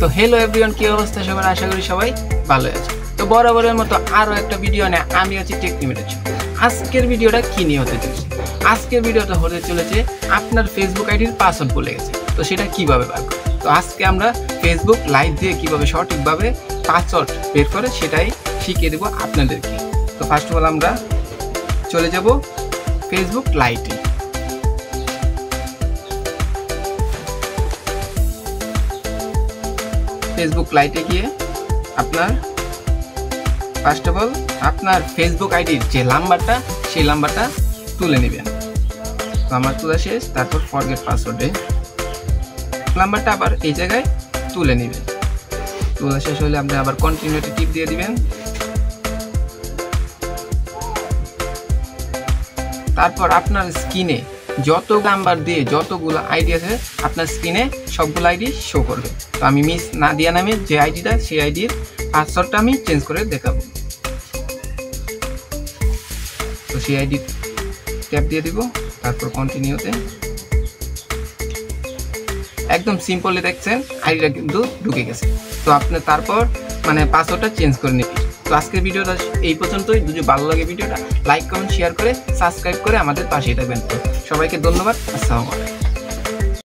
তো hello everyone, কি অবস্থা সবার? আশা করি সবাই ভালো আছে। তো বরাবরের মতো আরও একটা ভিডিও নিয়ে আমি আছি টেকনিমিটের। আজকের ভিডিওটা কি নিয়ে হতে চলেছে? আজকের ভিডিওটা হতে চলেছে আপনার ফেসবুক আইডির পাসওয়ার্ড ভুলে গেছে, তো সেটা কিভাবে বার করবে। তো আজকে আমরা ফেসবুক লাইভ দিয়ে কিভাবে সঠিকভাবে পাসওয়ার্ড বের করে সেটাই শিখিয়ে দেবো আপনাদেরকে। তো ফার্স্ট অফ অল আমরা চলে যাব ফেসবুক লাইভে। ফেসবুক লাইটে গিয়ে আপনার ফার্স্ট অফ অল আপনার ফেসবুক আইডির যে নাম্বারটা সেই নাম্বারটা তুলে নেবেন। তো আমার তোলা শেষ। তারপর ফরগেট পাসওয়ার্ডে নাম্বারটা আবার এই জায়গায় তুলে নেবেন। তোলা শেষ হলে আপনি আবার কন্টিনিউতে টিপ দিয়ে দিবেন। তারপর আপনার স্ক্রিনে যত নাম্বার দিয়ে যতগুলো আইডি আছে আপনার স্ক্রিনে সবগুলো আইডি শো করবে। তো আমি মিস নাদিয়া নামে যে আইডিটা সেই আইডির পাসওয়ার্ডটা আমি চেঞ্জ করে দেখাবো। তো সেই আইডি ট্যাপ দিয়ে দিব, তারপর কন্টিনিউতে। একদম সিম্পলি দেখছেন আইডিটা কিন্তু ঢুকে গেছে। তো আপনি তারপর পাসওয়ার্ডটা চেঞ্জ করে নিবি। তো আজকের ভিডিওটা এই পর্যন্তই। যদি ভালো লাগে ভিডিওটা লাইক কমেন্ট শেয়ার করে সাবস্ক্রাইব করে আমাদের পাশেই থাকবেন। তো সবাইকে ধন্যবাদ। আসসালামু আলাইকুম।